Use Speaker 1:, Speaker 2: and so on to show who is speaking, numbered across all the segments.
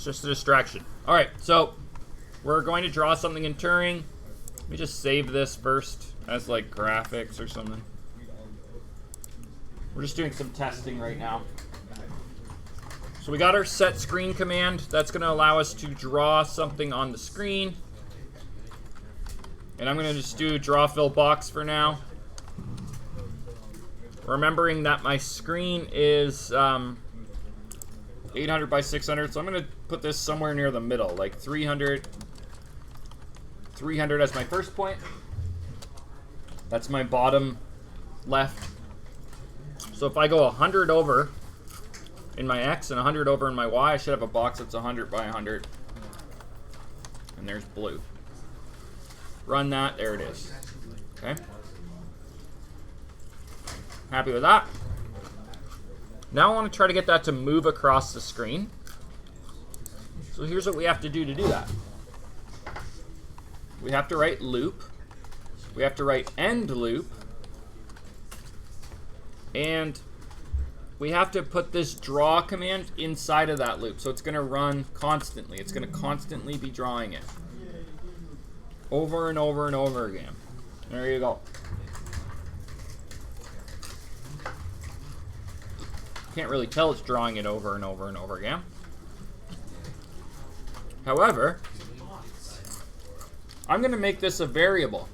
Speaker 1: It's just a distraction. All right, so we're going to draw something in Turing. Let me just save this first as like graphics or something. We're just doing some testing right now. So we got our set screen command. That's going to allow us to draw something on the screen. And I'm going to just do draw fill box for now. Remembering that my screen is 800 by 600, so I'm going to put this somewhere near the middle, like 300 as my first point. That's my bottom left. So if I go 100 over in my X and 100 over in my Y, I should have a box that's 100 by 100. And there's blue. Run that, there it is. Okay. Happy with that. Now I want to try to get that to move across the screen. So here's what we have to do that. We have to write loop. We have to write end loop. And we have to put this draw command inside of that loop. So it's going to run constantly. It's going to constantly be drawing it. Over and over and over again. There you go. Can't really tell it's drawing it over and over and over again. However, I'm going to make this a variable.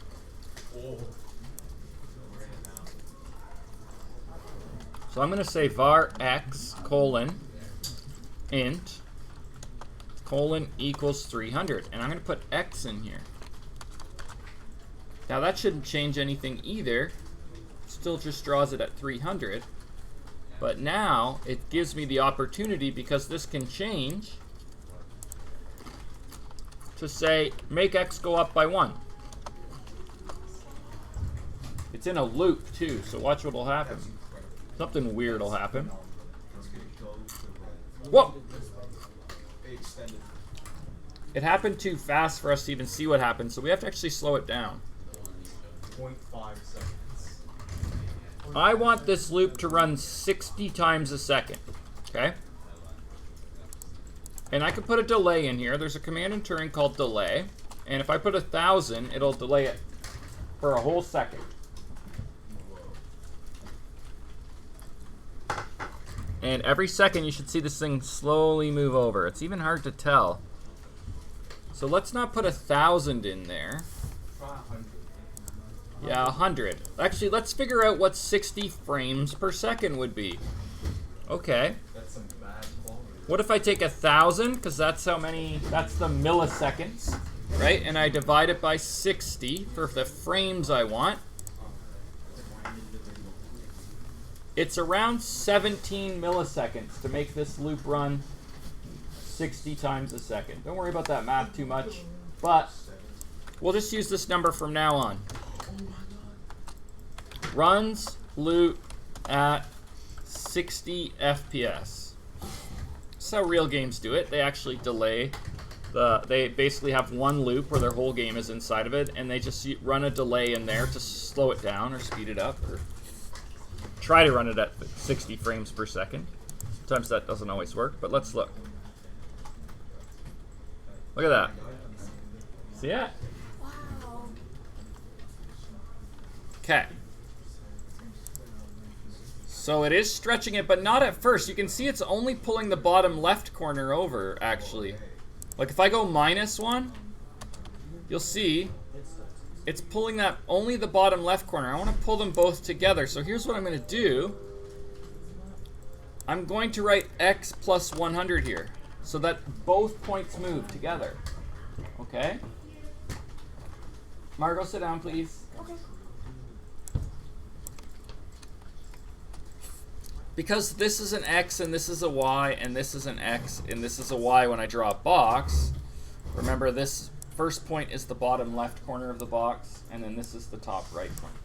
Speaker 1: So I'm going to say var x colon int colon equals 300. And I'm going to put x in here. Now that shouldn't change anything either. Still just draws it at 300. But now it gives me the opportunity, because this can change, to say make x go up by 1. It's in a loop too, so watch what'll happen. Something weird will happen. Whoa! It happened too fast for us to even see what happened, so we have to actually slow it down.
Speaker 2: 0.5 seconds.
Speaker 1: I want this loop to run 60 times a second, okay? And I can put a delay in here. There's a command in Turing called delay. And if I put 1,000, it'll delay it for a whole second. And every second, you should see this thing slowly move over. It's even hard to tell. So let's not put 1,000 in there. Yeah, 100. Actually, let's figure out what 60 frames per second would be. Okay.
Speaker 2: That's some bad quality.
Speaker 1: What if I take 1,000, because that's how many, that's the milliseconds, right? And I divide it by 60 for the frames I want. It's around 17 milliseconds to make this loop run 60 times a second. Don't worry about that math too much, but we'll just use this number from now on. Runs loop at 60 FPS. That's how real games do it. They actually delay they basically have one loop where their whole game is inside of it, and they just run a delay in there to slow it down or speed it up, or try to run it at 60 frames per second. Sometimes that doesn't always work, but let's look. Look at that. See it?
Speaker 3: Wow.
Speaker 1: Okay. So it is stretching it, but not at first. You can see it's only pulling the bottom left corner over, actually. Like if I go -1, you'll see it's pulling that only the bottom left corner. I want to pull them both together. So here's what I'm going to do. I'm going to write x plus 100 here, so that both points move together. Okay? Margot, sit down, please.
Speaker 3: Okay.
Speaker 1: Because this is an X and this is a Y and this is an X and this is a Y when I draw a box, remember this first point is the bottom left corner of the box, and then this is the top right corner.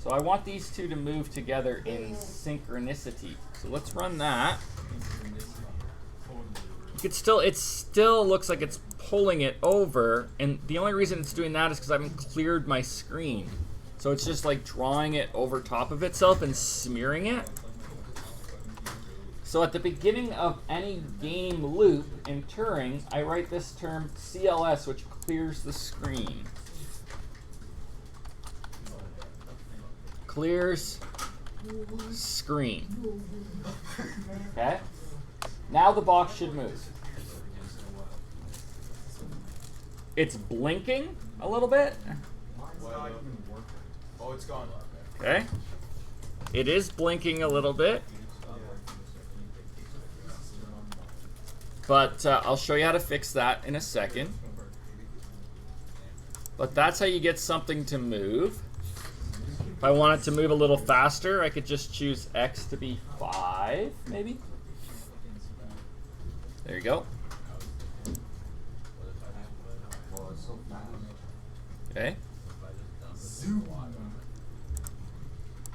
Speaker 1: So I want these two to move together in synchronicity. So let's run that. You could still, it still looks like it's pulling it over, and the only reason it's doing that is because I haven't cleared my screen. So it's just like drawing it over top of itself and smearing it. So at the beginning of any game loop in Turing, I write this term CLS, which clears the screen. Clears screen. Okay? Now the box should move. It's blinking a little bit.
Speaker 2: Oh, it's gone.
Speaker 1: Okay? It is blinking a little bit. But I'll show you how to fix that in a second. But that's how you get something to move. If I want it to move a little faster, I could just choose X to be 5, maybe. There you go. Okay.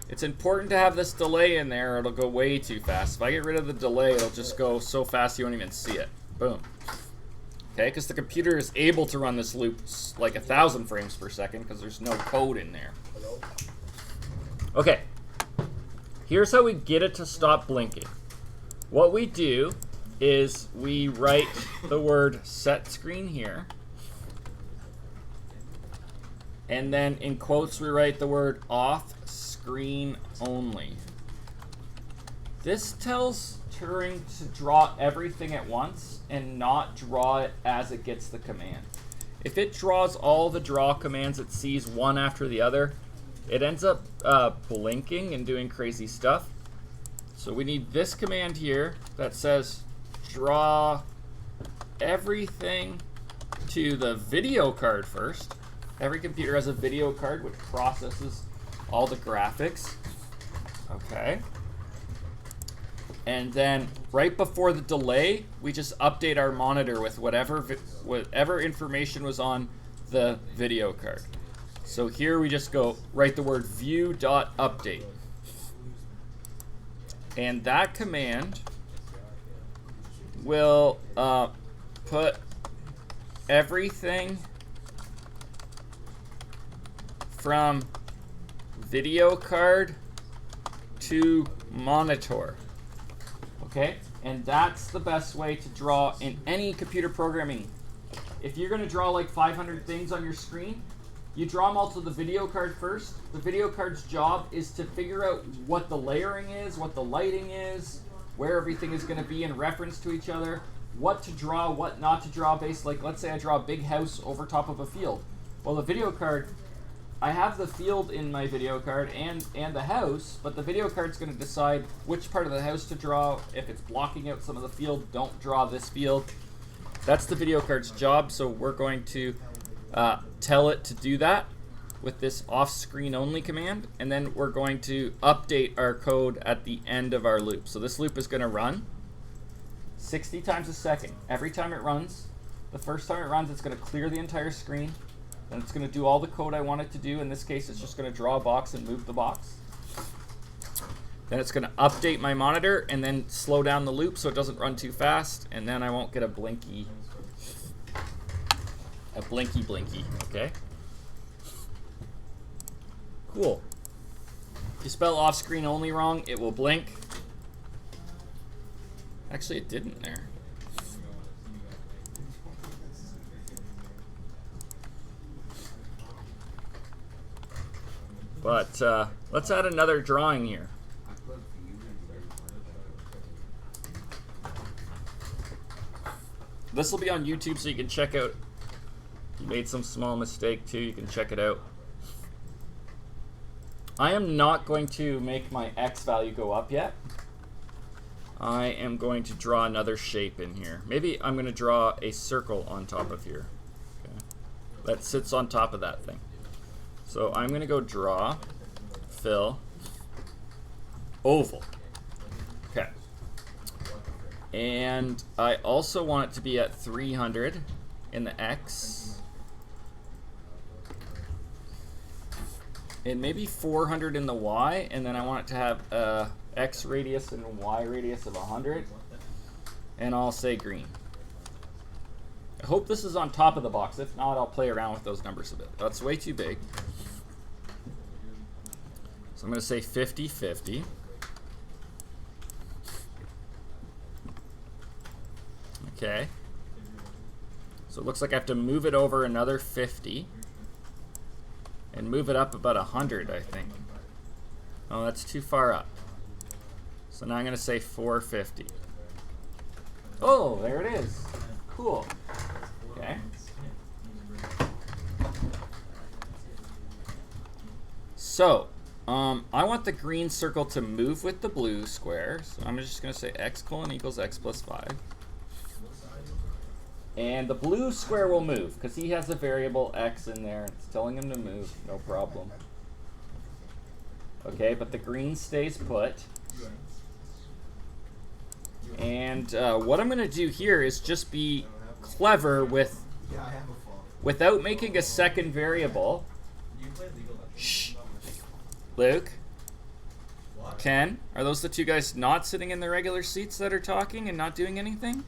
Speaker 1: It's important to have this delay in there or it'll go way too fast. If I get rid of the delay, it'll just go so fast you won't even see it. Boom. Okay, because the computer is able to run this loop like 1,000 frames per second because there's no code in there. Okay, here's how we get it to stop blinking. What we do is we write the word set screen here. And then in quotes we write the word off screen only. This tells Turing to draw everything at once and not draw it as it gets the command. If it draws all the draw commands it sees one after the other, it ends up blinking and doing crazy stuff. So we need this command here that says draw everything to the video card first. Every computer has a video card which processes all the graphics. Okay. And then right before the delay, we just update our monitor with whatever information was on the video card. So here we just go write the word view.update. And that command will put everything from video card to monitor. Okay? And that's the best way to draw in any computer programming. If you're going to draw like 500 things on your screen, you draw them all to the video card first. The video card's job is to figure out what the layering is, what the lighting is, where everything is going to be in reference to each other, what to draw, what not to draw based. Like let's say I draw a big house over top of a field. Well, the video card, I have the field in my video card and the house, but the video card's going to decide which part of the house to draw. If it's blocking out some of the field, don't draw this field. That's the video card's job, so we're going to tell it to do that with this off-screen only command, and then we're going to update our code at the end of our loop. So this loop is going to run 60 times a second. Every time it runs, the first time it runs, it's going to clear the entire screen. Then it's going to do all the code I want it to do. In this case, it's just going to draw a box and move the box. Then it's going to update my monitor and then slow down the loop so it doesn't run too fast, and then I won't get a blinky, okay? Cool. If you spell off screen only wrong, it will blink. Actually, it didn't there. But let's add another drawing here. This will be on YouTube so you can check out. You made some small mistake too, you can check it out. I am not going to make my X value go up yet. I am going to draw another shape in here. Maybe I'm going to draw a circle on top of here. Okay. That sits on top of that thing. So I'm going to go draw, fill, oval. Okay. And I also want it to be at 300 in the X. And maybe 400 in the Y, and then I want it to have a X radius and Y radius of 100. And I'll say green. I hope this is on top of the box. If not, I'll play around with those numbers a bit. That's way too big. So I'm going to say 50-50. Okay. So it looks like I have to move it over another 50. And move it up about 100, I think. Oh, that's too far up. So now I'm going to say 450. Oh, there it is. Cool. Okay. So, I want the green circle to move with the blue square. So I'm just going to say x colon equals x plus 5. And the blue square will move because he has a variable x in there. It's telling him to move, no problem. Okay, but the green stays put. And what I'm going to do here is just be clever with, without making a second variable. Shh. Luke? Ken? Are those the two guys not sitting in their regular seats that are talking and not doing anything?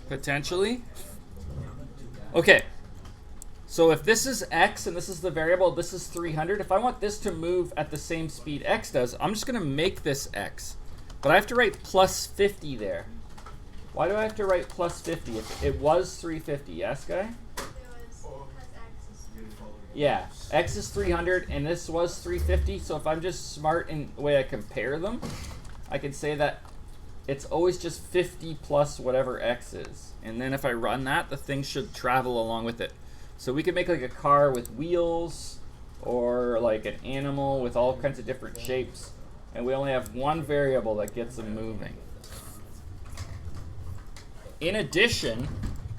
Speaker 1: Potentially. Okay. So if this is x and this is the variable, this is 300. If I want this to move at the same speed x does, I'm just going to make this x. But I have to write plus 50 there. Why do I have to write plus 50? If it was 350, yes, guy? Yeah, x is 300 and this was 350. So if I'm just smart in the way I compare them, I can say that it's always just 50 plus whatever x is. And then if I run that, the thing should travel along with it. So we could make like a car with wheels or like an animal with all kinds of different shapes. And we only have one variable that gets them moving. In addition,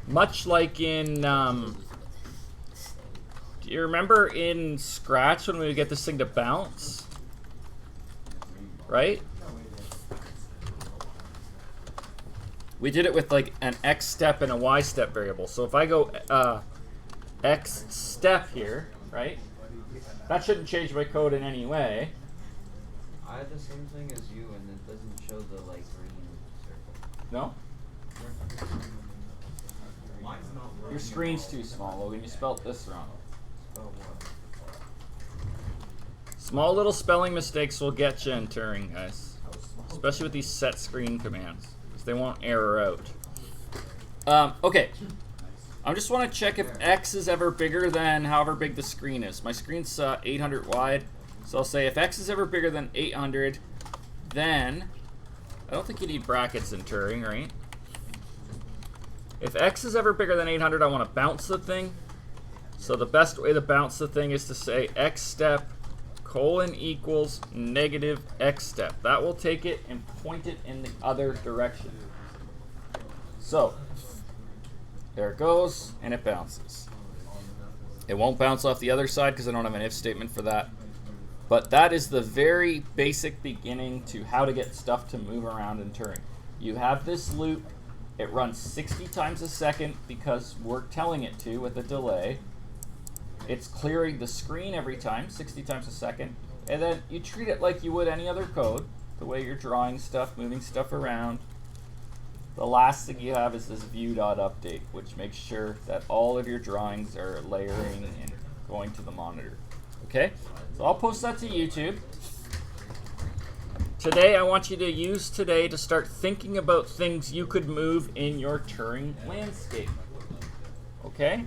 Speaker 1: much like in, do you remember in Scratch when we would get this thing to bounce? Right? We did it with like an x step and a y step variable. So if I go x step here, right? That shouldn't change my code in any way.
Speaker 3: I had the same thing as you, and it doesn't show the like green circle.
Speaker 1: No? Your screen's too small, Logan. You spelled this wrong.
Speaker 3: Oh, what?
Speaker 1: Small little spelling mistakes will get you in Turing, guys. Especially with these set screen commands. Because they won't error out. Okay. I just want to check if x is ever bigger than however big the screen is. My screen's 800 wide. So I'll say if x is ever bigger than 800, then... I don't think you need brackets in Turing, right? If x is ever bigger than 800, I want to bounce the thing. So the best way to bounce the thing is to say x step colon equals negative x step. That will take it and point it in the other direction. So there it goes, and it bounces. It won't bounce off the other side because I don't have an if statement for that. But that is the very basic beginning to how to get stuff to move around in Turing. You have this loop. It runs 60 times a second because we're telling it to with a delay. It's clearing the screen every time, 60 times a second. And then you treat it like you would any other code, the way you're drawing stuff, moving stuff around. The last thing you have is this view.update, which makes sure that all of your drawings are layering and going to the monitor. Okay? So I'll post that to YouTube. Today, I want you to use today to start thinking about things you could move in your Turing landscape. Okay?